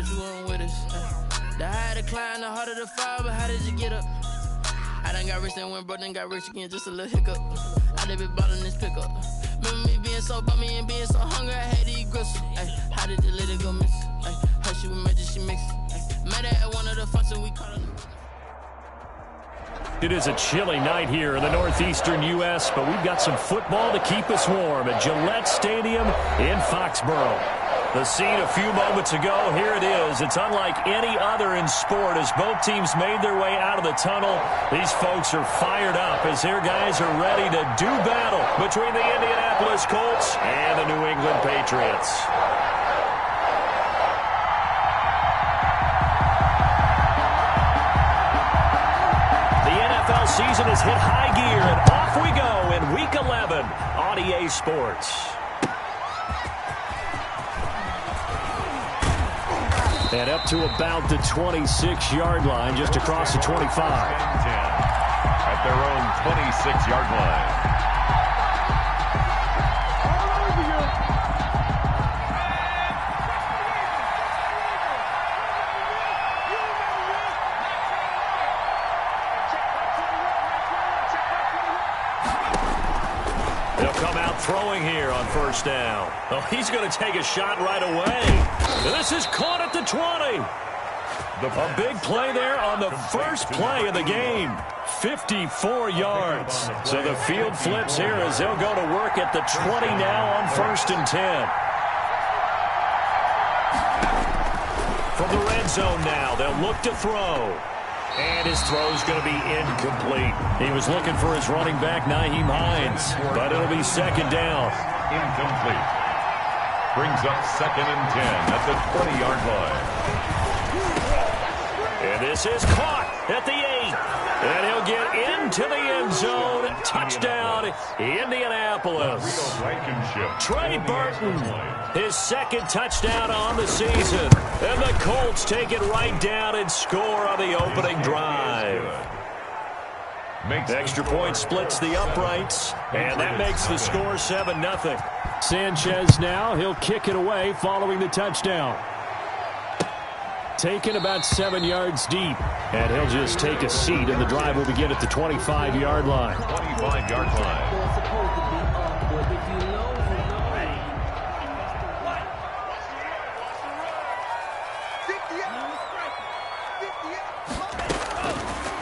but you weren't with us. The higher the climb, the harder the fall, but how did you get up? I done got rich and went broke, then got rich again, just a little hiccup. I done been ballin' this pickup. Remember me being so bummy and being so hungry, I had to eat gristle. How did the lady go miss? Her she was magic, she mixed. Met her at one of the functions, we caught her. It is a chilly night here in the northeastern U.S., but we've got some football to keep us warm at Gillette Stadium in Foxborough. The scene a few moments ago, here it is. It's unlike any other in sport as both teams made their way out of the tunnel. These folks are fired up as their guys are ready to do battle between the Indianapolis Colts and the New England Patriots. The NFL season has hit high gear, and off we go in Week 11 on EA Sports. And up to about the 26-yard line, just across the 25. At their own 26-yard line. They'll come out throwing here on first down. Oh, he's going to take a shot right away. This is caught at the 20. A big play there on the first play of the game. 54 yards. So the field flips here as they'll go to work at the 20 now on first and 10. From the red zone now, they'll look to throw. And his throw's going to be incomplete. He was looking for his running back, Nyheim Hines, but it'll be second down. Incomplete. Brings up second and 10 at the 20-yard line. And this is caught at the 8. And he'll get into the end zone. Touchdown, Indianapolis. Trey Burton, his second touchdown on the season. And the Colts take it right down and score on the opening drive. Extra point splits the uprights, and that makes the score 7-0. Sanchez now, he'll kick it away following the touchdown. Taken about 7 yards deep, and he'll just take a seat, and the drive will begin at the 25-yard line. 25-yard line.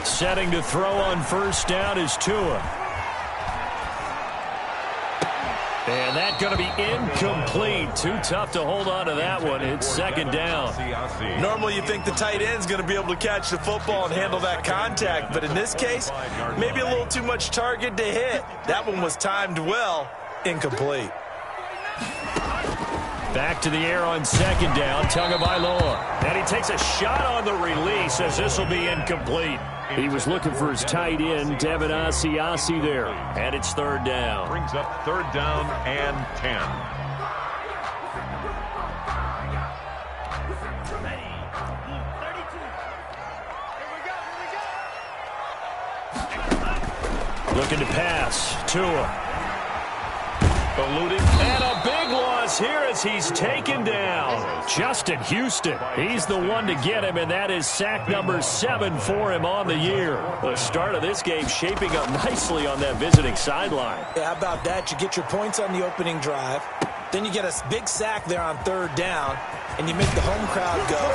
Setting to throw on first down is Tua. And that's going to be incomplete. Too tough to hold on to that one. It's second down. Normally you think the tight end's going to be able to catch the football and handle that contact, but in this case, maybe a little too much target to hit. That one was timed well. Incomplete. Back to the air on second down, Tagovailoa. And he takes a shot on the release as this will be incomplete. He was looking for his tight end, Devin Asiasi there. And it's third down. Brings up third down and 10. Looking to pass. Tua. Eluding. And a big loss here as he's taken down. Justin Houston. He's the one to get him, and that is sack number 7 for him on the year. The start of this game shaping up nicely on that visiting sideline. Yeah, how about that? You get your points on the opening drive. Then you get a big sack there on third down, and you make the home crowd go.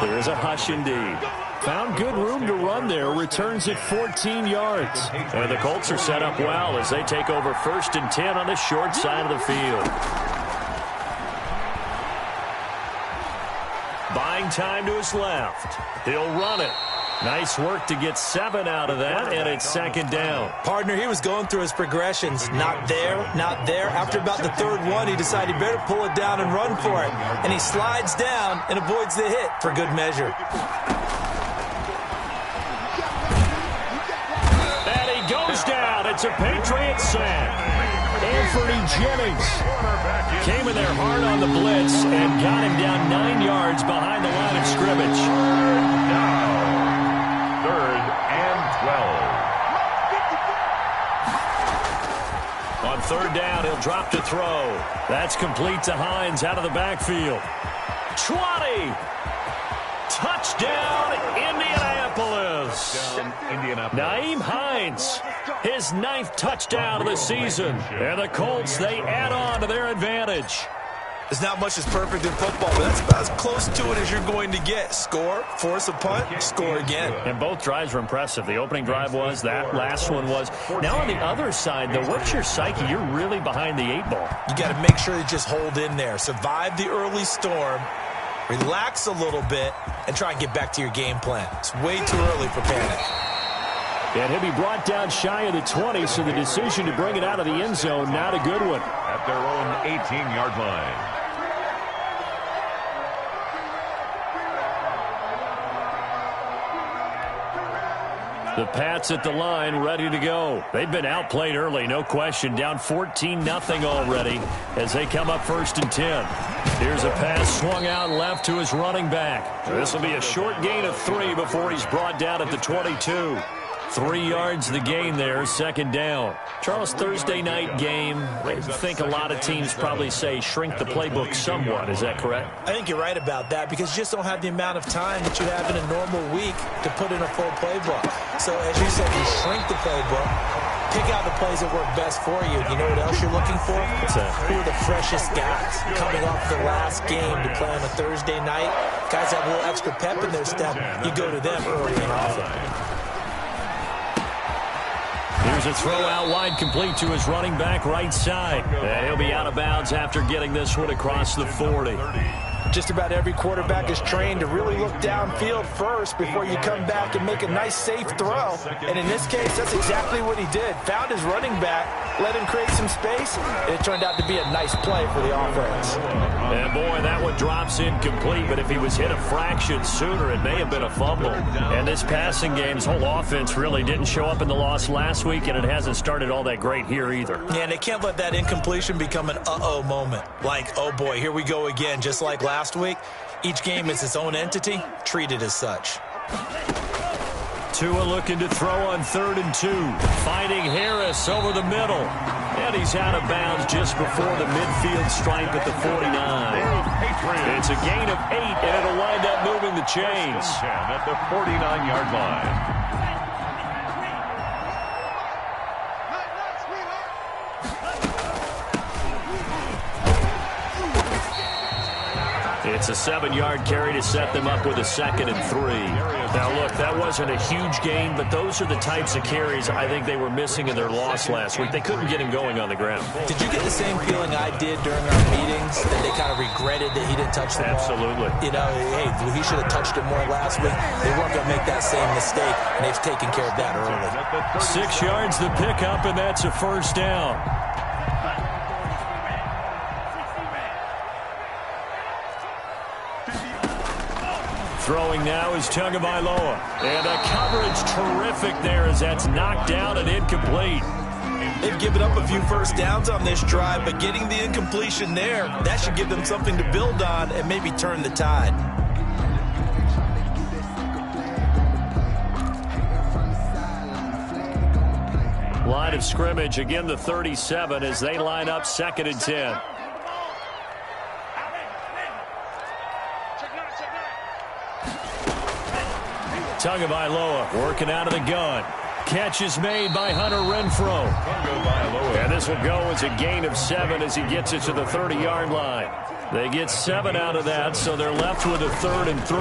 There's a hush indeed. Found good room to run there. Returns at 14 yards. And the Colts are set up well as they take over first and 10 on the short side of the field. Buying time to his left. He'll run it. Nice work to get 7 out of that, and it's second down. Partner, he was going through his progressions. Not there, not there. After about the third one, he decided he better pull it down and run for it. And he slides down and avoids the hit for good measure. And he goes down. It's a Patriot sack. Anthony Jennings came in there hard on the blitz and got him down 9 yards behind the line of scrimmage. Third and 12. On third down. He'll drop to throw. That's complete to Hines out of the backfield. 20. Touchdown, Indianapolis. Nyheim Hines, his 9th touchdown of the season. And the Colts, they add on to their advantage. There's not much that's perfect in football, but that's about as close to it as you're going to get. Score, force a punt, score again. And both drives were impressive. The opening drive was, that last one was. Now on the other side, though, what's your psyche? You're really behind the 8 ball. You got to make sure you just hold in there. Survive the early storm, relax a little bit, and try and get back to your game plan. It's way too early for panic. And he'll be brought down shy of the 20, so the decision to bring it out of the end zone, not a good one. At their own 18-yard line. The Pats at the line, ready to go. They've been outplayed early, no question. Down 14-0 already as they come up 1st and 10. Here's a pass swung out left to his running back. This will be a short gain of 3 before he's brought down at the 22. 3 yards the gain there, 2nd down. Charles, Thursday night game, I think a lot of teams probably say shrink the playbook somewhat. Is that correct? I think you're right about that because you just don't have the amount of time that you have in a normal week to put in a full playbook. So as you said, you shrink the playbook, pick out the plays that work best for you. You know what else you're looking for? Who are the freshest guys coming off the last game to play on a Thursday night? Guys have a little extra pep in their step. You go to them early and often. Here's a throw out wide, complete to his running back right side. And he'll be out of bounds after getting this one across the 40. Just about every quarterback is trained to really look downfield first before you come back and make a nice, safe throw. And in this case, that's exactly what he did. Found his running back, let him create some space, and it turned out to be a nice play for the offense. And boy, that one drops incomplete, but if he was hit a fraction sooner, it may have been a fumble. And this passing game's whole offense really didn't show up in the loss last week, and it hasn't started all that great here either. Yeah, and they can't let that incompletion become an uh-oh moment. Like, oh boy, here we go again, just like last week. Each game is its own entity, treat it as such. Tua looking to throw on 3rd and 2. Finding Harris over the middle. And he's out of bounds just before the midfield stripe at the 49. It's a gain of 8, and it'll wind up moving the chains. At the 49-yard line. It's a 7-yard carry to set them up with a 2nd and 3. Now, look, that wasn't a huge gain, but those are the types of carries I think they were missing in their loss last week. They couldn't get him going on the ground. Did you get the same feeling I did during our meetings, that they kind of regretted that he didn't touch the ball? Absolutely. You know, hey, he should have touched it more last week. They weren't going to make that same mistake, and they've taken care of that early. 6 yards the pickup, and that's a 1st down. Throwing now is Tagovailoa. And a coverage terrific there as that's knocked down and incomplete. They've given up a few first downs on this drive, but getting the incompletion there, that should give them something to build on and maybe turn the tide. Line of scrimmage, again the 37 as they line up 2nd and 10. Tagovailoa working out of the gun. Catch is made by Hunter Renfrow. And this will go as a gain of 7 as he gets it to the 30-yard line. They get 7 out of that, so they're left with a 3rd and 3.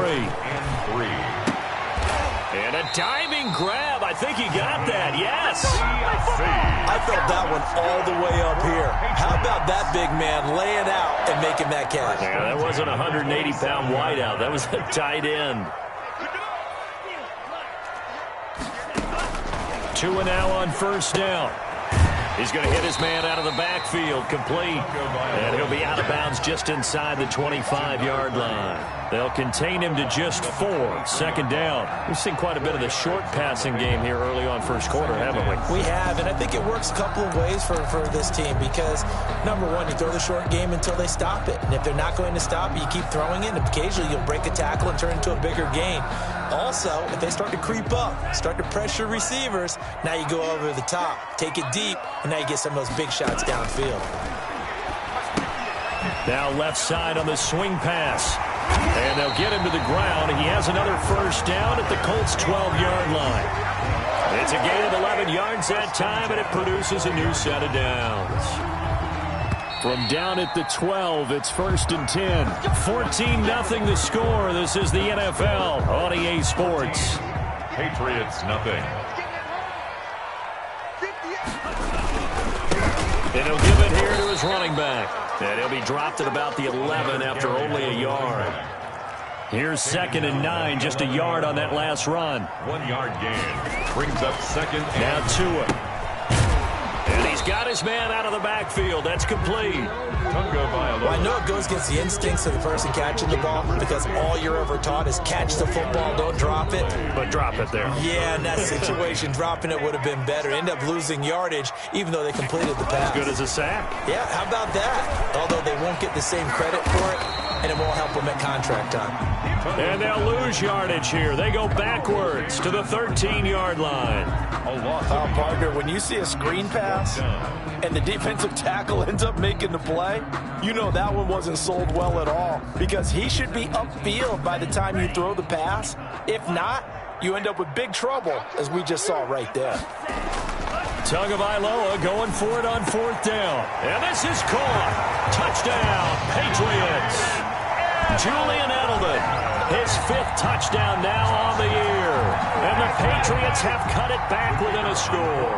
And a diving grab. I think he got that. Yes. I felt that one all the way up here. How about that big man laying out and making that catch? Yeah, that wasn't a 180-pound wideout. That was a tight end. Tua now on 1st down. He's going to hit his man out of the backfield, complete. And he'll be out of bounds just inside the 25-yard line. They'll contain him to just 4, 2nd down. We've seen quite a bit of the short passing game here early on 1st quarter, haven't we? We have, and I think it works a couple of ways for this team because, number one, you throw the short game until they stop it. And if they're not going to stop it, you keep throwing it, and occasionally you'll break a tackle and turn into a bigger gain. Also, if they start to creep up, start to pressure receivers, now you go over the top, take it deep, and now you get some of those big shots downfield. Now left side on the swing pass. And they'll get him to the ground. He has another first down at the Colts' 12-yard line. It's a gain of 11 yards that time, and it produces a new set of downs. From down at the 12, it's 1st and 10. 14-0 the score. This is the NFL on EA Sports. Patriots, nothing. And he'll give it here to his running back. And he'll be dropped at about the 11 after only a yard. Here's 2nd and 9, just a yard on that last run. 1 yard gain. Brings up 2nd and now Tua. And he's got his man out of the backfield. That's complete. Well, I know it goes against the instincts of the person catching the ball because all you're ever taught is catch the football, don't drop it. But drop it there. Yeah, in that situation, dropping it would have been better. End up losing yardage, even though they completed the pass. As good as a sack. Yeah, how about that? Although they won't get the same credit for it, and it won't help them at contract time. And they'll lose yardage here. They go backwards to the 13-yard line. Partner, when you see a screen pass and the defensive tackle ends up making the play, you know that one wasn't sold well at all because he should be upfield by the time you throw the pass. If not, you end up with big trouble, as we just saw right there. Tagovailoa going for it on 4th down. And this is caught. Touchdown, Patriots. Julian Edelman, his 5th touchdown now on the year. And the Patriots have cut it back within a score.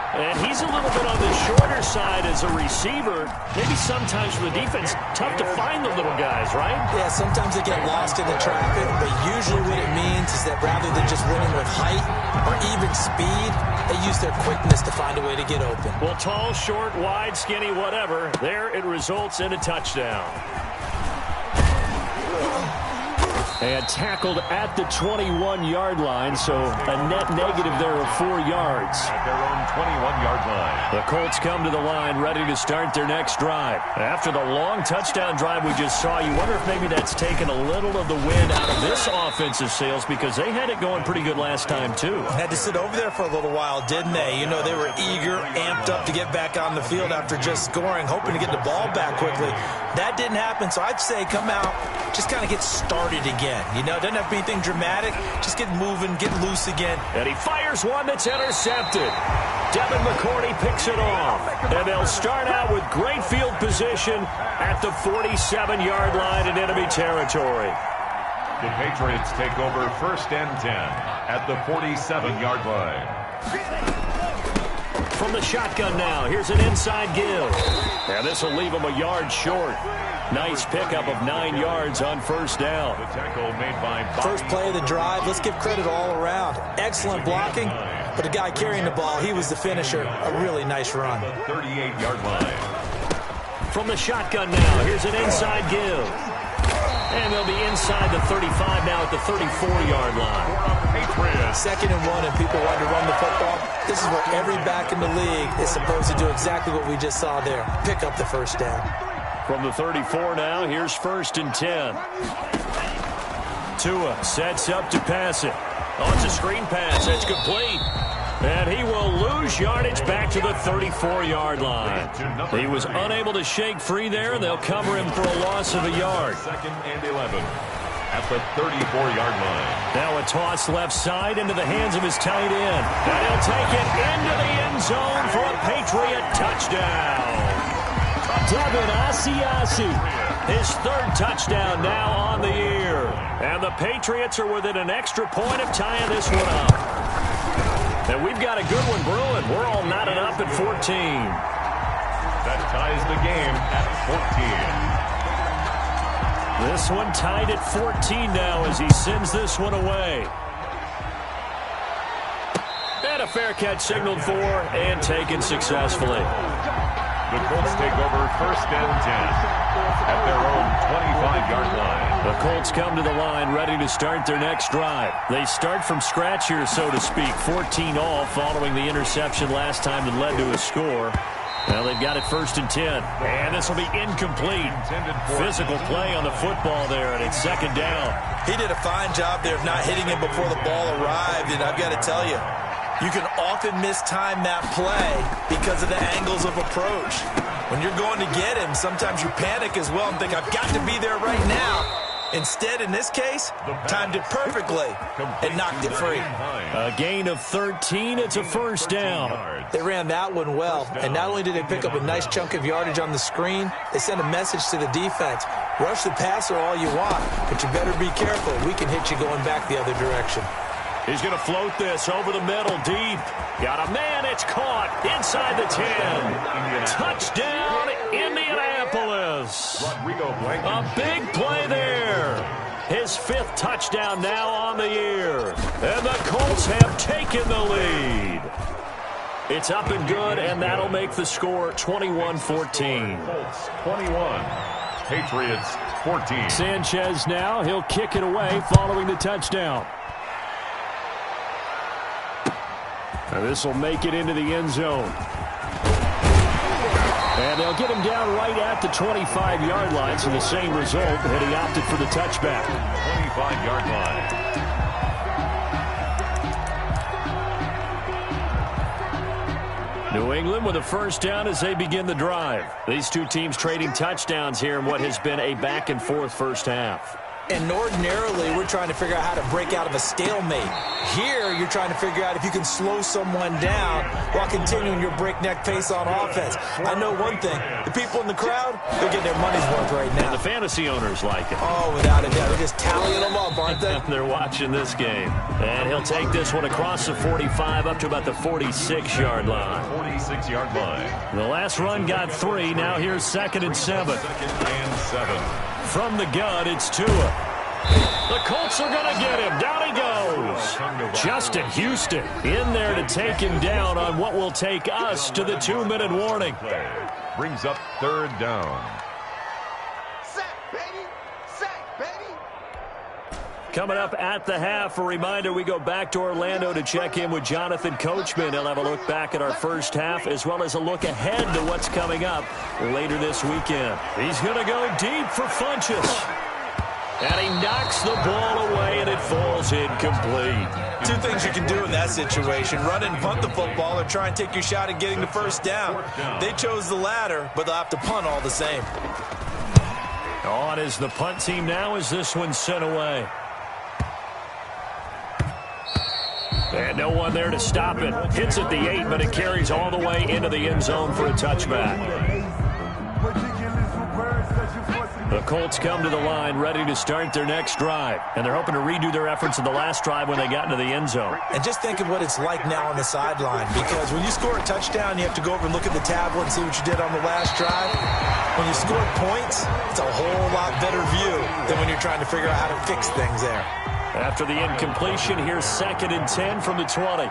And he's a little bit on the shorter side as a receiver. Maybe sometimes for the defense, tough to find the little guys, right? Yeah, sometimes they get lost in the traffic, but usually what it means is that rather than just winning with height or even speed, they use their quickness to find a way to get open. Well, tall, short, wide, skinny, whatever, there it results in a touchdown. And tackled at the 21-yard line, so a net negative there of 4 yards. At their own 21-yard line. The Colts come to the line ready to start their next drive. After the long touchdown drive we just saw, you wonder if maybe that's taken a little of the wind out of this offensive sails because they had it going pretty good last time, too. Had to sit over there for a little while, didn't they? You know, they were eager, amped up to get back on the field after just scoring, hoping to get the ball back quickly. That didn't happen, so I'd say come out, just kind of get started again. You know, it doesn't have to be anything dramatic. Just get moving, get loose again. And he fires one that's intercepted. Devin McCourty picks it off. And they'll start out with great field position at the 47-yard line in enemy territory. The Patriots take over 1st and 10 at the 47-yard line. From the shotgun now, here's an inside give. And this will leave him a yard short. Nice pickup of 9 yards on 1st down. The tackle made by first play of the drive. Let's give credit all around. Excellent blocking, but the guy carrying the ball, he was the finisher. A really nice run. 38-yard line. From the shotgun now, here's an inside give. And they'll be inside the 35 now at the 34-yard line. Patriots. 2nd and 1, and people want to run the football. This is where every back in the league is supposed to do exactly what we just saw there. Pick up the first down. From the 34 now, here's 1st and 10. Tua sets up to pass it. Oh, it's a screen pass. It's complete. And he will lose yardage back to the 34-yard line. He was unable to shake free there, and they'll cover him for a loss of a yard. 2nd and 11 at the 34-yard line. Now a toss left side into the hands of his tight end. And he'll take it into the end zone for a Patriot touchdown. Devin Asiasi, his 3rd touchdown now on the year. And the Patriots are within an extra point of tying this one up. And we've got a good one brewing. We're all knotted up at 14. That ties the game at 14. This one tied at 14 now as he sends this one away. And a fair catch signaled for and taken successfully. The Colts take over 1st and 10 at their own 25-yard line. The Colts come to the line ready to start their next drive. They start from scratch here, so to speak. 14 all following the interception last time that led to a score. Well, they've got it 1st and 10. And this will be incomplete. Physical play on the football there, and it's 2nd down. He did a fine job there of not hitting him before the ball arrived, and I've got to tell you, you can often mistime that play because of the angles of approach. When you're going to get him, sometimes you panic as well and think, I've got to be there right now. Instead, in this case, timed it perfectly and knocked it free. A gain of 13. It's a 1st down. They ran that one well, and not only did they pick up a nice chunk of yardage on the screen, they sent a message to the defense. Rush the passer all you want, but you better be careful. We can hit you going back the other direction. He's going to float this over the middle, deep. Got a man, it's caught inside the 10. Touchdown, Indianapolis. A big play there. His 5th touchdown now on the year. And the Colts have taken the lead. It's up and good, and that'll make the score 21-14. Colts 21, Patriots 14. Sanchez now, he'll kick it away following the touchdown. And this will make it into the end zone. And they'll get him down right at the 25-yard line, so the same result, and he opted for the touchback. 25-yard line. New England with a 1st down as they begin the drive. These two teams trading touchdowns here in what has been a back-and-forth first half. And ordinarily, we're trying to figure out how to break out of a stalemate. Here, you're trying to figure out if you can slow someone down while continuing your breakneck pace on offense. I know one thing. The people in the crowd, they're getting their money's worth right now. And the fantasy owners like it. Oh, without a doubt. They're just tallying them up, aren't they? They're watching this game. And he'll take this one across the 45 up to about the 46-yard line. 46-yard line. The last run got 3. Now here's 2nd and 7. 2nd and 7. From the gun, it's Tua. The Colts are going to get him. Down he goes. Justin Houston in there to take him down on what will take us to the 2-minute warning. Brings up 3rd down. Coming up at the half, a reminder, we go back to Orlando to check in with Jonathan Coachman. He'll have a look back at our first half as well as a look ahead to what's coming up later this weekend. He's going to go deep for Funchess. And he knocks the ball away, and it falls incomplete. 2 things you can do in that situation. Run and punt the football or try and take your shot at getting the 1st down. They chose the latter, but they'll have to punt all the same. On is the punt team now as this one's sent away. And no one there to stop it. Hits at the 8, but it carries all the way into the end zone for a touchback. The Colts come to the line ready to start their next drive. And they're hoping to redo their efforts in the last drive when they got into the end zone. And just think of what it's like now on the sideline. Because when you score a touchdown, you have to go over and look at the tablet and see what you did on the last drive. When you score points, it's a whole lot better view than when you're trying to figure out how to fix things there. After the incompletion, here's 2nd and 10 from the 20.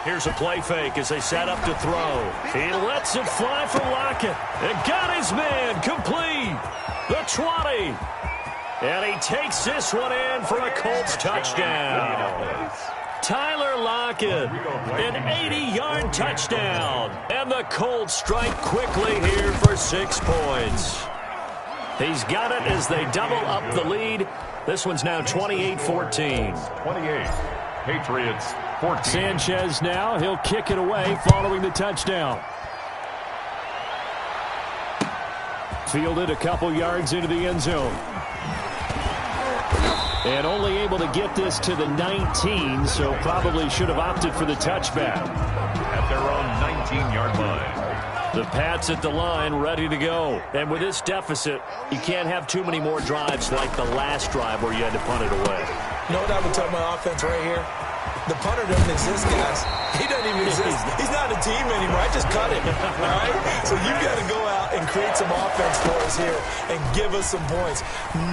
Here's a play fake as they set up to throw. He lets it fly for Lockett. And got his man complete. The 20. And he takes this one in for a Colts touchdown. Tyler Lockett, an 80-yard touchdown. And the Colts strike quickly here for 6 points. He's got it as they double up the lead. This one's now 28-14. 28. Patriots 14. Sanchez now. He'll kick it away following the touchdown. Fielded a couple yards into the end zone. And only able to get this to the 19, so probably should have opted for the touchback. At their own 19-yard line. The Pats at the line, ready to go. And with this deficit, you can't have too many more drives like the last drive where you had to punt it away. You know what I would tell my offense right here? The punter doesn't exist, guys. He doesn't even exist. He's not a team anymore. I just cut him, all right? So you've got to go out and create some offense for us here and give us some points.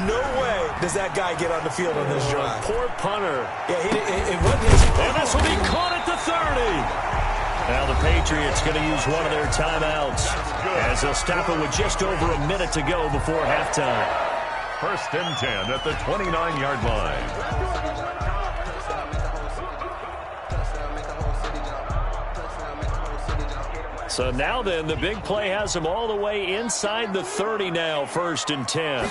No way does that guy get on the field on this drive. Poor punter. Yeah, it wasn't his fault. And this will be caught at the 30. Now the Patriots going to use one of their timeouts as they'll stop it with just over a minute to go before halftime. 1st and 10 at the 29-yard line. So now then, the big play has him all the way inside the 30 now, 1st and 10.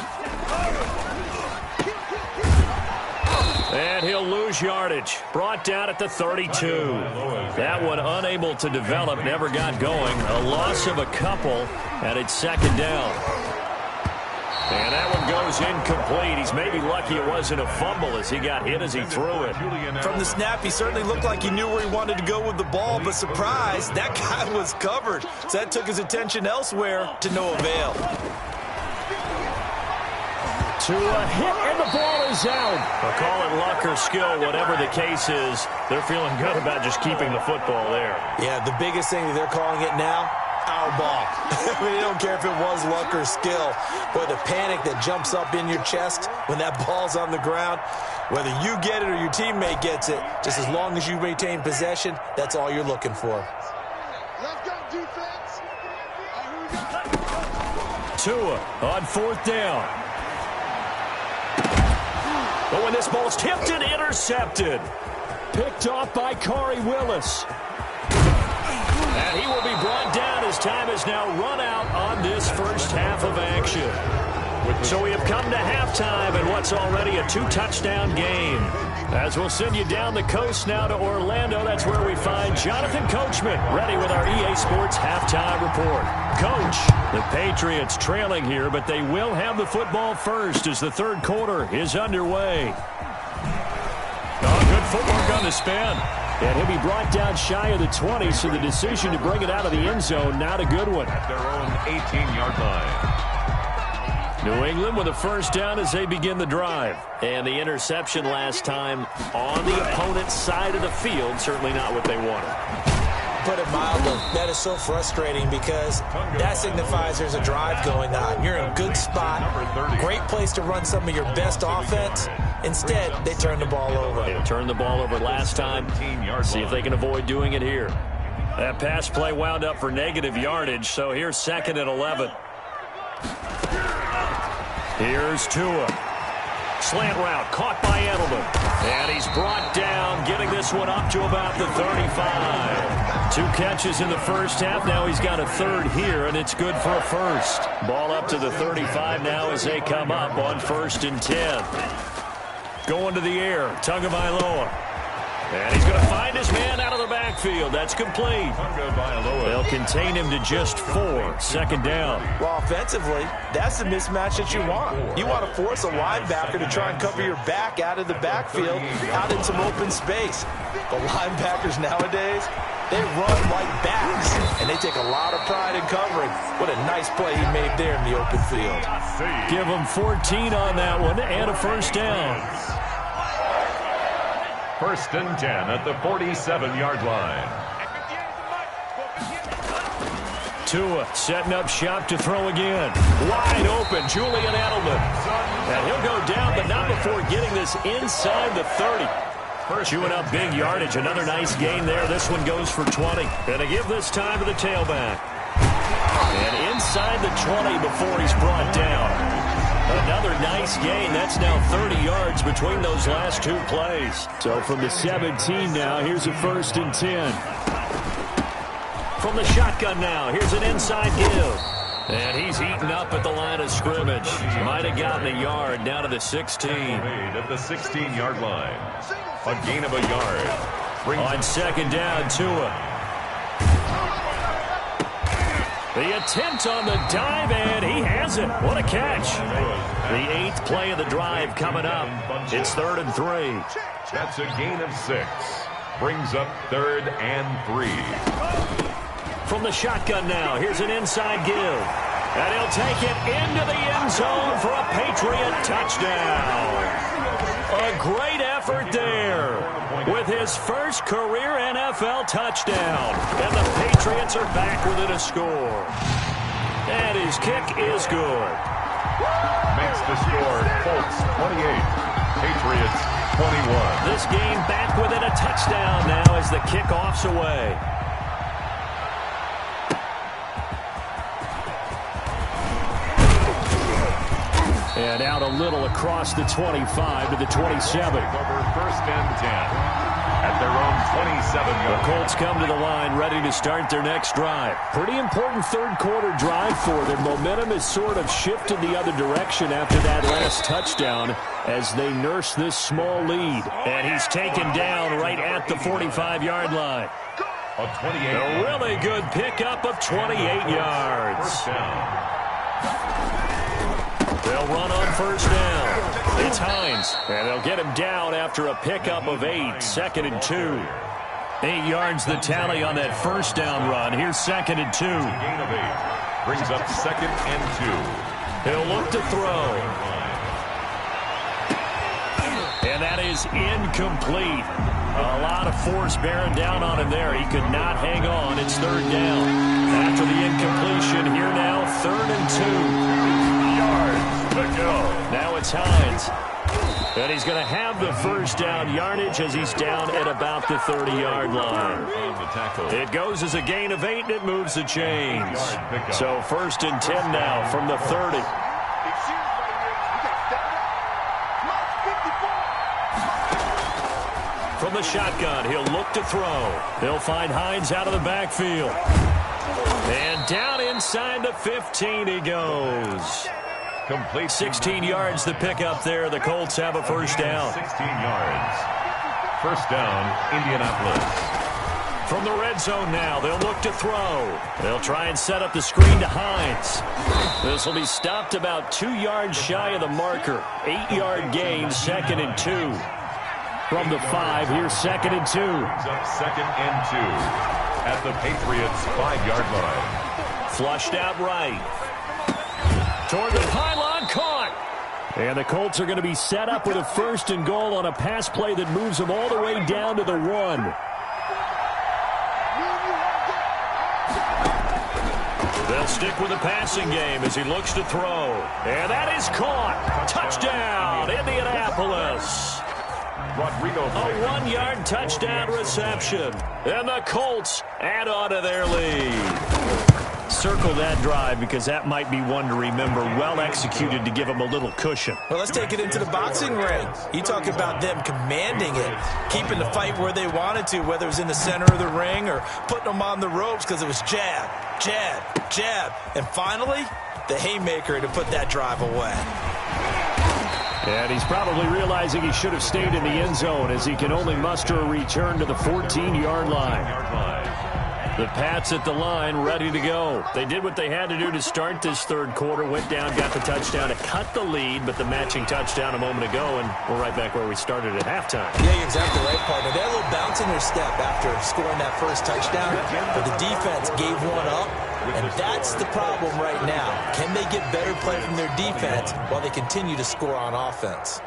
And he'll lose yardage. Brought down at the 32. That one unable to develop, never got going. A loss of a couple, and it's 2nd down. And that one goes incomplete. He's maybe lucky it wasn't a fumble as he got hit as he threw it. From the snap, he certainly looked like he knew where he wanted to go with the ball, but surprise, that guy was covered. So that took his attention elsewhere to no avail. To a hit, and the ball is out. Or call it luck or skill, whatever the case is. They're feeling good about just keeping the football there. Yeah, the biggest thing that they're calling it now, our ball. I mean, they don't care if it was luck or skill. Boy, the panic that jumps up in your chest when that ball's on the ground, whether you get it or your teammate gets it, just as long as you maintain possession, that's all you're looking for. Let's go, defense. Tua on 4th down. But when this ball's tipped and intercepted. Picked off by Corey Willis. And he will be brought down as time has now run out on this first half of action. So we have come to halftime in what's already a 2-touchdown game. As we'll send you down the coast now to Orlando, that's where we find Jonathan Coachman, ready with our EA Sports halftime report. Coach, the Patriots trailing here, but they will have the football first as the 3rd quarter is underway. Oh, good footwork on the spin. And he'll be brought down shy of the 20, so the decision to bring it out of the end zone, not a good one. At their own 18-yard line. New England with a 1st down as they begin the drive. And the interception last time on the opponent's side of the field, certainly not what they wanted. Put it mildly, that is so frustrating because that signifies there's a drive going on. You're in a good spot, great place to run some of your best offense. Instead, they turn the ball over. They turned the ball over last time. See if they can avoid doing it here. That pass play wound up for negative yardage, so here's 2nd and 11. Here's Tua. Slant route caught by Edelman. And he's brought down, getting this one up to about the 35. 2 catches in the first half. Now he's got a 3rd here, and it's good for a 1st. Ball up to the 35 now as they come up on 1st and 10. Going to the air, Tagovailoa. And he's going to find his man out of the backfield. That's complete. They'll contain him to just 4. 2nd down. Well, offensively, that's the mismatch that you want. You want to force a linebacker to try and cover your back out of the backfield, out in some open space. The linebackers nowadays, they run like backs, and they take a lot of pride in covering. What a nice play he made there in the open field. Give him 14 on that one and a 1st down. 1st and 10 at the 47-yard line. Tua setting up shop to throw again. Wide open, Julian Edelman. And he'll go down, but not before getting this inside the 30. Chewing up big yardage. Another nice gain there. This one goes for 20. And to give this time to the tailback. And inside the 20 before he's brought down. Another nice gain. That's now 30 yards between those last 2 plays. So from the 17 now, here's a 1st and 10. From the shotgun now, here's an inside give. And he's eaten up at the line of scrimmage. Might have gotten a yard down to the 16. Made at the 16-yard line. A gain of a yard. On 2nd down, Tua. The attempt on the dive, and he has it. What a catch. The 8th play of the drive coming up. It's 3rd and 3. That's a gain of 6. Brings up 3rd and 3. From the shotgun now, here's an inside give. And he'll take it into the end zone for a Patriot touchdown. A great effort there with his first career NFL touchdown. And the Patriots are back within a score. And his kick is good. Makes the score Colts 28, Patriots 21. This game back within a touchdown now as the kickoff's away. And out a little across the 25 to the 27. Over 1st and 10. at their own 27-yard. The Colts come to the line ready to start their next drive. Pretty important third-quarter drive for them. Momentum has sort of shifted the other direction after that last touchdown as they nurse this small lead. And he's taken down right at the 45-yard line. A really good pickup of 28 yards. First down. They'll run on first down. It's Hines, and they'll get him down after a pickup of 8, 2nd and 2. 8 yards the tally on that first down run. Here's 2nd and 2. Gain of 8. Brings up 2nd and 2. He'll look to throw. And that is incomplete. A lot of force bearing down on him there. He could not hang on. It's 3rd down. After the incompletion, here now, 3rd and 2. Yards to go. Now it's Hines. And he's going to have the first down yardage as he's down at about the 30-yard line. It goes as a gain of 8, and it moves the chains. So 1st and 10 now from the 30. From the shotgun, he'll look to throw. He'll find Hines out of the backfield. And down inside the 15 he goes. Complete. 16 yards the pickup there. The Colts have a first down. 16 yards. First down, Indianapolis. From the red zone now, they'll look to throw. They'll try and set up the screen to Hines. This will be stopped about 2 yards shy of the marker. 8-yard gain, 2nd and 2. From the 5, here's 2nd and 2. Up 2nd and 2 at the Patriots' 5-yard line. Flushed out right. Toward the pylon, caught. And the Colts are going to be set up with a 1st and goal on a pass play that moves them all the way down to the 1. They'll stick with the passing game as he looks to throw. And that is caught. Touchdown, Indianapolis. Rodrigo. A 1-yard touchdown reception. And the Colts add on to their lead. Circle that drive because that might be one to remember. Well executed to give them a little cushion. Well, let's take it into the boxing ring. You talk about them commanding it, keeping the fight where they wanted to, whether it was in the center of the ring or putting them on the ropes because it was jab, jab, jab. And finally, the haymaker to put that drive away. And he's probably realizing he should have stayed in the end zone as he can only muster a return to the 14-yard line. The Pats at the line, ready to go. They did what they had to do to start this third quarter, went down, got the touchdown to cut the lead, but the matching touchdown a moment ago, and we're right back where we started at halftime. Yeah, you're exactly right, partner. They had a little bounce in their step after scoring that first touchdown, but the defense gave one up, and that's the problem right now. Can they get better play from their defense while they continue to score on offense?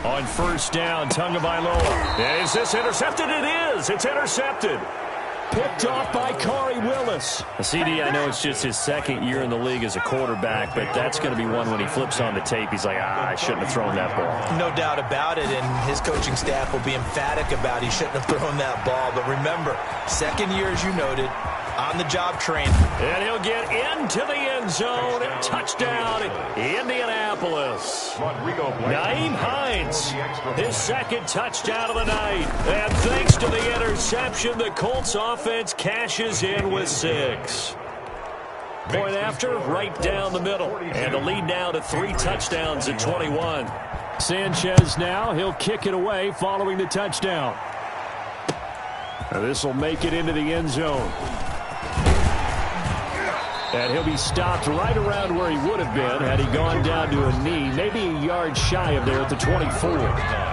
On first down, Tagovailoa. Is this intercepted? It is. It's intercepted. Picked off by Corey Willis. CD, I know it's just his 2nd year in the league as a quarterback, but that's going to be one when he flips on the tape. He's like, I shouldn't have thrown that ball. No doubt about it, and his coaching staff will be emphatic about he shouldn't have thrown that ball. But remember, 2nd year, as you noted, on-the-job training. And he'll get into the end zone. Touchdown, Indianapolis. Nyheim Hines, his 2nd touchdown of the night. And thanks to the interception, the Colts offense cashes in with 6. Point after, right down the middle. And the lead now to 3 touchdowns at 21. Sanchez now, he'll kick it away following the touchdown. This will make it into the end zone. And he'll be stopped right around where he would have been had he gone down to a knee, maybe a yard shy of there at the 24.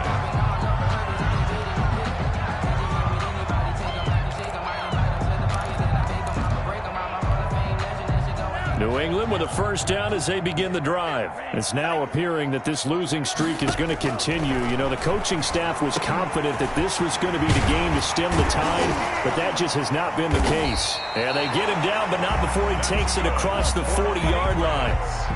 New England with a first down as they begin the drive. It's now appearing that this losing streak is going to continue. You know, the coaching staff was confident that this was going to be the game to stem the tide, but that just has not been the case. And they get him down, but not before he takes it across the 40-yard line.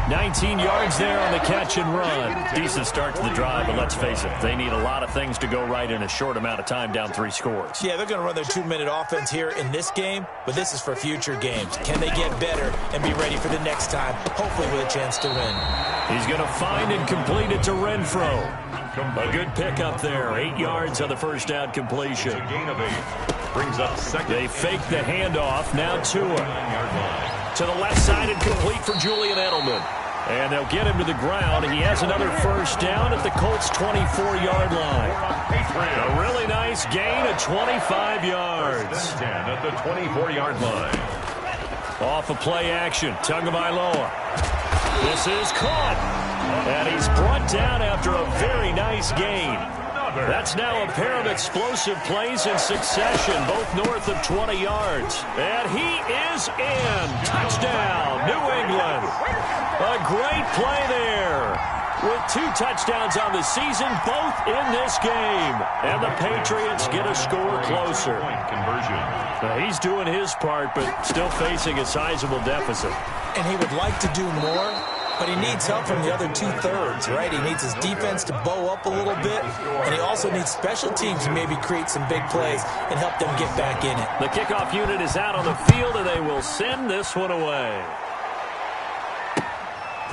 19 yards there on the catch and run. Decent start to the drive, but let's face it, they need a lot of things to go right in a short amount of time, down 3 scores. Yeah, they're going to run their 2-minute offense here in this game, but this is for future games. Can they get better and be ready for the next time, hopefully with a chance to win? He's going to find and complete it to Renfro. A good pickup there. 8 yards on the first down completion. It's a gain of 8. Brings up second. They fake the handoff. Now Tua. To the left side and complete for Julian Edelman. And they'll get him to the ground. He has another first down at the Colts' 24-yard line. A really nice gain of 25 yards. First and 10 at the 24-yard line. Off of play action. Tagovailoa. This is caught. And he's brought down after a very nice gain. That's now a pair of explosive plays in succession, both north of 20 yards. And he is in. Touchdown, New England. A great play there. With 2 touchdowns on the season, both in this game. And the Patriots get a score closer. He's doing his part, but still facing a sizable deficit. And he would like to do more, but he needs help from the other 2/3, right? He needs his defense to bow up a little bit, and he also needs special teams to maybe create some big plays and help them get back in it. The kickoff unit is out on the field, and they will send this one away.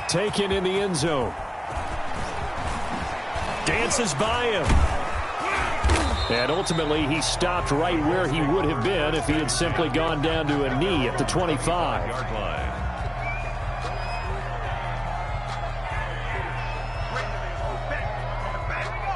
Taken in the end zone. Dances by him. And ultimately, he stopped right where he would have been if he had simply gone down to a knee at the 25.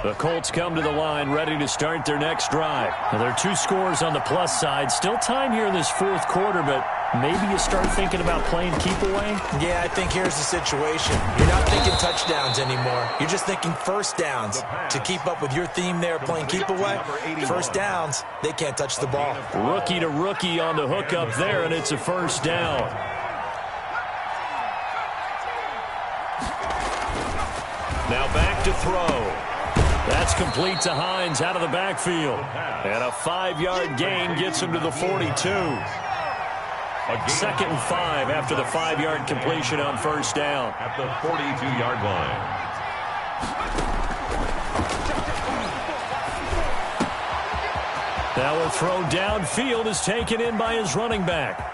The Colts come to the line ready to start their next drive. Now, there are 2 scores on the plus side. Still time here in this 4th quarter, but maybe you start thinking about playing keep away? Yeah, I think here's the situation. You're not thinking touchdowns anymore. You're just thinking first downs. To keep up with your theme there, playing keep away, first downs, they can't touch the ball. Rookie to rookie on the hook up there, and it's a first down. Now back to throw. That's complete to Hines out of the backfield. And a 5-yard gain gets him to the 42. 2nd and 5 after the 5-yard completion on first down. At the 42-yard line. Now a throw downfield is taken in by his running back.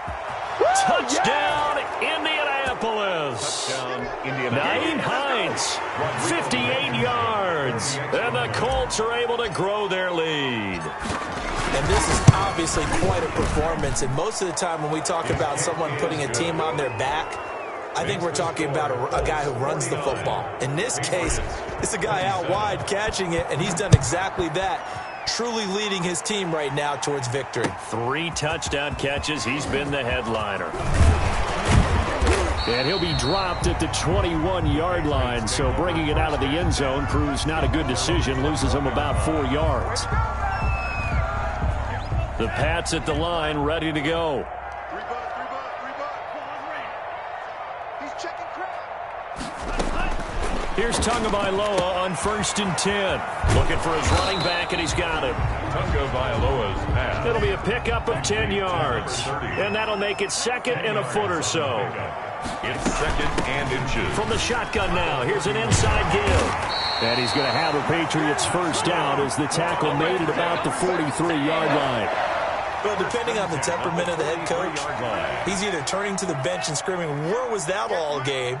Touchdown, Indianapolis. Nyheim Hines, 58 yards. And the Colts are able to grow their lead. And this is obviously quite a performance. And most of the time when we talk about someone putting a team on their back, I think we're talking about a guy who runs the football. In this case, it's a guy out wide catching it, and he's done exactly that. Truly leading his team right now towards victory. 3 touchdown catches. He's been the headliner. And he'll be dropped at the 21-yard line, so bringing it out of the end zone proves not a good decision. Loses him about 4 yards. The Pats at the line, ready to go. He's checking crowd. Here's Tagovailoa on 1st and 10. Looking for his running back, and he's got him. Tagovailoa's pass. It'll be a pickup of 10 yards. And that'll make it 2nd and a foot or so. It's 2nd and inches. From the shotgun now, here's an inside give. And he's going to have a Patriots first down as the tackle made it about the 43-yard line. Well, depending on the temperament of the head coach, he's either turning to the bench and screaming, "Where was that all game?"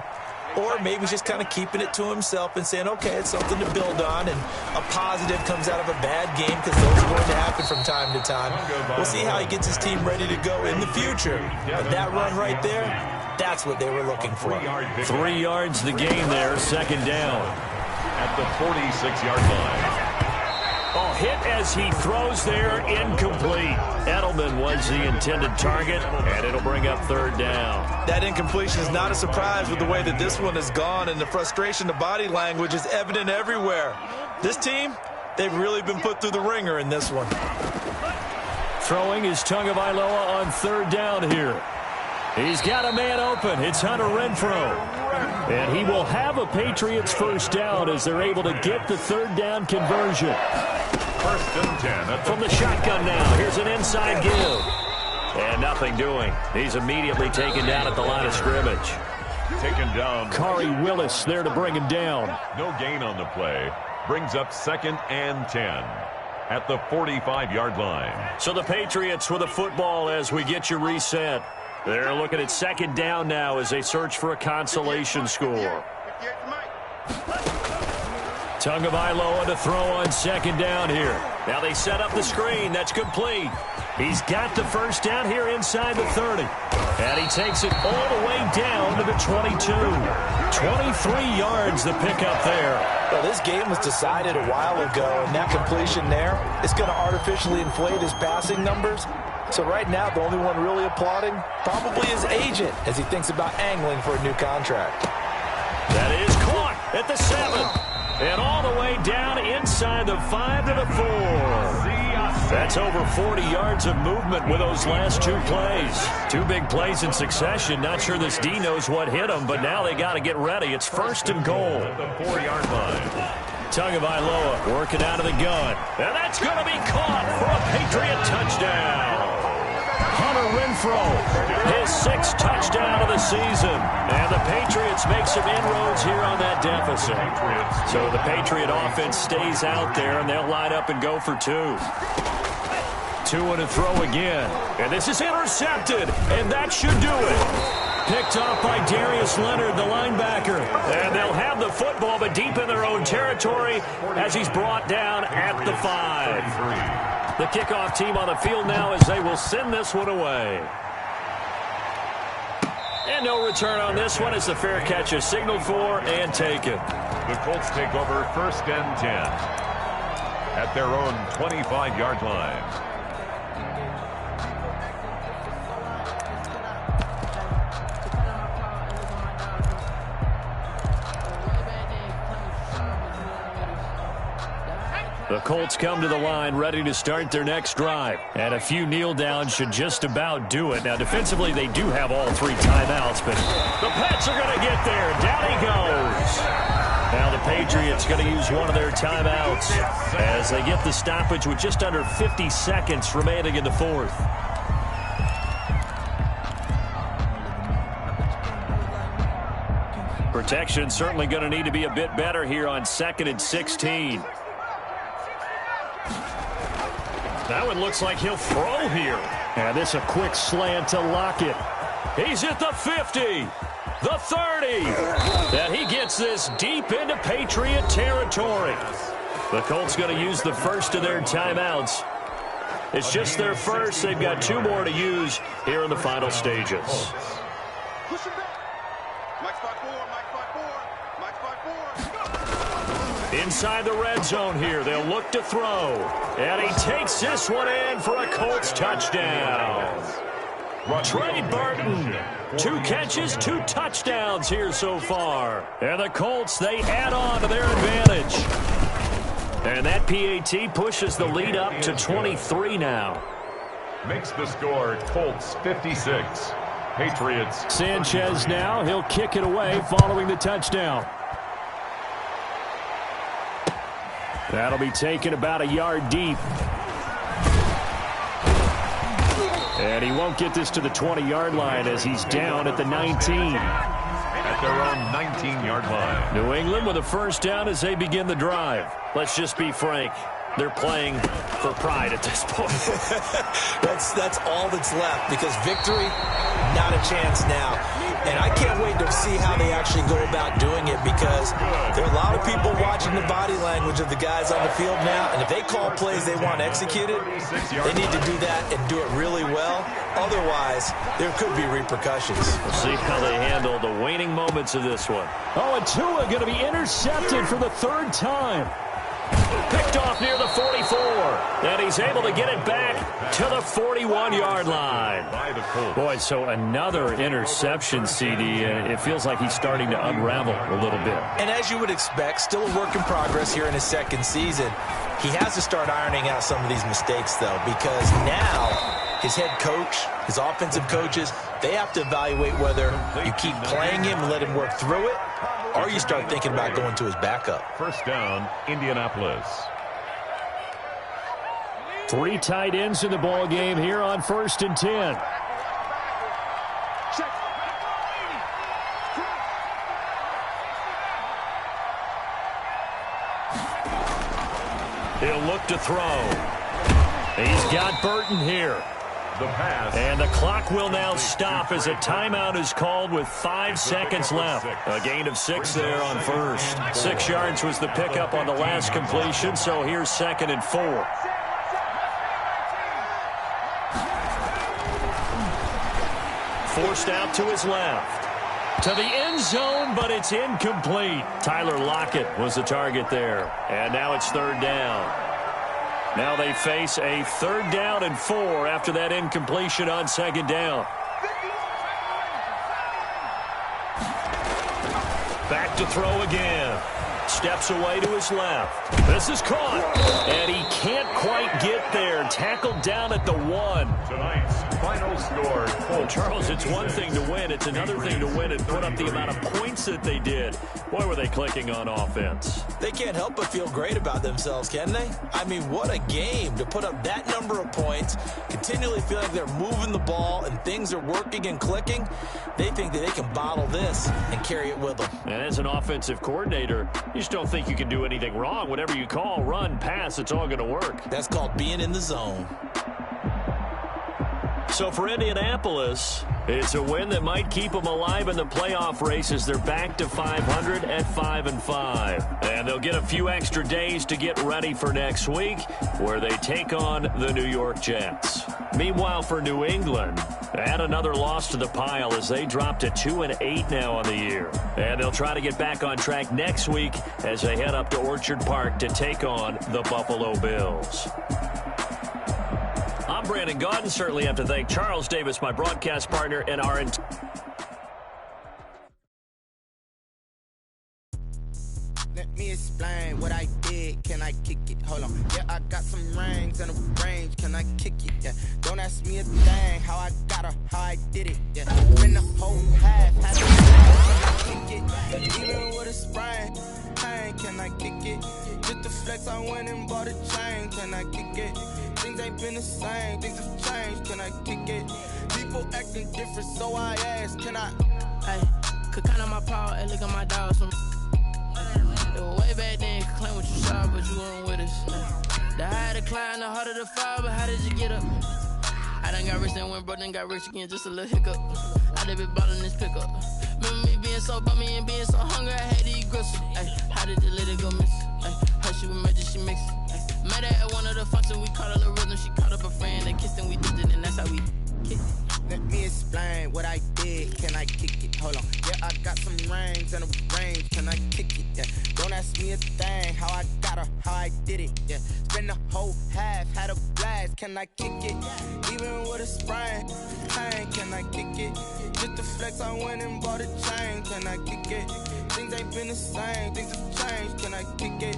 Or maybe he's just kind of keeping it to himself and saying, okay, it's something to build on, and a positive comes out of a bad game because those are going to happen from time to time. We'll see how he gets his team ready to go in the future. But that run right there, that's what they were looking for. 3 yards the gain there, 2nd down. At the 46-yard line. Oh, hit as he throws there, incomplete. Edelman was the intended target, and it'll bring up 3rd down. That incompletion is not a surprise with the way that this one has gone, and the frustration, the body language is evident everywhere. This team, they've really been put through the ringer in this one. Throwing is Tagovailoa on 3rd down here. He's got a man open. It's Hunter Renfrow. And he will have a Patriots first down as they're able to get the 3rd down conversion. 1st and 10. From the shotgun now, here's an inside give. And nothing doing. He's immediately taken down at the line of scrimmage. Taken down. Kari Willis there to bring him down. No gain on the play. Brings up 2nd and 10. At the 45-yard line. So the Patriots with a football as we get you reset. They're looking at 2nd down now as they search for a consolation score. Tagovailoa to throw on second down here. Now they set up the screen. That's complete. He's got the first down here inside the 30. And he takes it all the way down to the 22. 23 yards the pickup there. Well, this game was decided a while ago, and that completion there is going to artificially inflate his passing numbers. So right now, the only one really applauding probably his agent as he thinks about angling for a new contract. That is caught at the 7. And all the way down inside the 5 to the 4. That's over 40 yards of movement with those last 2 plays. 2 big plays in succession. Not sure this D knows what hit them, but now they got to get ready. It's first and goal. At the 4-yard line. Tagovailoa working out of the gun. And that's going to be caught for a Patriot touchdown. Hunter Renfrow, his 6th touchdown of the season. And the Patriots make some inroads here on that deficit. So the Patriot offense stays out there, and they'll line up and go for 2. 2 and a throw again. And this is intercepted, and that should do it. Picked off by Darius Leonard, the linebacker. And they'll have the football, but deep in their own territory as he's brought down at the 5. The kickoff team on the field now as they will send this one away. And no return on this one as the fair catch is signaled for and taken. The Colts take over first and 10 at their own 25-yard line. The Colts come to the line ready to start their next drive. And a few kneel downs should just about do it. Now, defensively, they do have all 3 timeouts, but the Pats are going to get there. Down he goes. Now the Patriots going to use one of their timeouts as they get the stoppage with just under 50 seconds remaining in the 4th. Protection certainly going to need to be a bit better here on 2nd and 16. That one looks like he'll throw here. And this a quick slant to Lockett. He's at the 50, the 30. And he gets this deep into Patriot territory. The Colts going to use the first of their timeouts. It's just their first. They've got 2 more to use here in the final stages. Push him back. Mike spot 4, Mike spot 4, Mike spot 4. Inside the red zone here, they'll look to throw. And he takes this one in for a Colts touchdown. Trey Burton, 2 catches, 2 touchdowns here so far. And the Colts, they add on to their advantage. And that PAT pushes the lead up to 23 now. Makes the score Colts 56. Patriots. Sanchez now, he'll kick it away following the touchdown. That'll be taken about a yard deep. And he won't get this to the 20-yard line as he's down at the 19. At their own 19-yard line. New England with a first down as they begin the drive. Let's just be frank. They're playing for pride at this point. That's all that's left because victory, not a chance now. And I can't wait to see how they actually go about doing it because there are a lot of people watching the body language of the guys on the field now. And if they call plays they want executed, they need to do that and do it really well. Otherwise, there could be repercussions. We'll see how they handle the waning moments of this one. Oh, and Tua going to be intercepted for the 3rd time. Picked off near the 44. And he's able to get it back to the 41-yard line. Boy, so another interception, CD. It feels like he's starting to unravel a little bit. And as you would expect, still a work in progress here in his 2nd season. He has to start ironing out some of these mistakes, though, because now his head coach, his offensive coaches, they have to evaluate whether you keep playing him and let him work through it, or you start thinking about going to his backup. First down, Indianapolis. 3 tight ends in the ball game here on 1st and 10. He'll look to throw. He's got Burton here. The pass. And the clock will now stop as a timeout is called with 5 seconds left. A gain of 6 there on first. 6 yards was the pickup on the last completion, so here's 2nd and 4. Forced out to his left. To the end zone, but it's incomplete. Tyler Lockett was the target there. And now it's 3rd down. Now they face a 3rd down and 4 after that incompletion on 2nd down. Back to throw again. Steps away to his left. This is caught. And he can't quite get there. Tackled down at the 1. Tonight's final score. Well, Charles, it's one thing to win. It's another thing to win and put up the amount of points that they did. Boy, were they clicking on offense. They can't help but feel great about themselves, can they? I mean, what a game to put up that number of points, continually feel like they're moving the ball and things are working and clicking. They think that they can bottle this and carry it with them. And as an offensive coordinator, you just don't think you can do anything wrong. Whatever you call, run, pass, it's all going to work. That's called being in the zone. So for Indianapolis, it's a win that might keep them alive in the playoff race as they're back to 500 at 5-5. And they'll get a few extra days to get ready for next week, where they take on the New York Jets. Meanwhile, for New England, add another loss to the pile as they drop to 2-8 now on the year. And they'll try to get back on track next week as they head up to Orchard Park to take on the Buffalo Bills. I'm Brandon Gaudin. Certainly have to thank Charles Davis, my broadcast partner, and our Let me explain what I did. Can I kick it? Hold on. Yeah, I got some rings and a range. Can I kick it? Yeah. Don't ask me a thing. How I got her, how I did it. Yeah. Been the whole half. Had to can I kick it? Even with a sprain. Hey, can I kick it? Just the flex, I went and bought a chain. Can I kick it? Things ain't been the same. Things have changed. Can I kick it? People acting different, so I ask. Can I? Hey, could count on my power and look at my dogs from. It was way back then, could claim what you saw, but you weren't with us. The higher the climb, the harder the fall, but how did you get up? I done got rich and went broke, then got rich again, just a little hiccup. I done been ballin' this pickup. Remember me being so bummy and being so hungry, I had to eat gristle. Ay, how did the lady go miss? Ay, her she was major, she mixed. Met her at one of the functions, we caught a little rhythm. She caught up a friend, they kissed and we did it, and that's how we kicked it. Let me explain what I did. Can I kick it? Hold on. Yeah, I got some rings and a range. Can I kick it? Yeah. Don't ask me a thing. How I got her, how I did it. Yeah. Spend the whole half, had a blast. Can I kick it? Even with a sprain. Hey, can I kick it? Just the flex, I went and bought a chain. Can I kick it? Things ain't been the same. Things have changed. Can I kick it?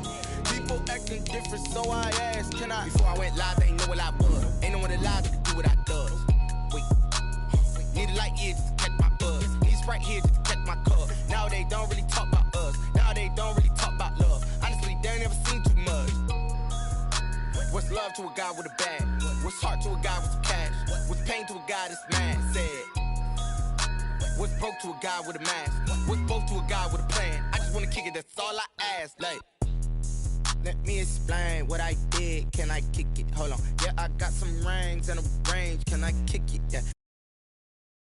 People acting different, so I asked. Can I? Before I went live, they ain't know what I was. Ain't no one alive to do what I does. Need a light here just to catch my buzz. Need Sprite here just to catch my cup. Now they don't really talk about us. Now they don't really talk about love. Honestly, they ain't never seen too much. What's love to a guy with a bag? What's heart to a guy with some cash? What's pain to a guy that's mad? Said. What's broke to a guy with a mask? What's both to a guy with a plan? I just wanna kick it, that's all I ask. Like, let me explain what I did. Can I kick it? Hold on. Yeah, I got some rings and a range. Can I kick it? Yeah.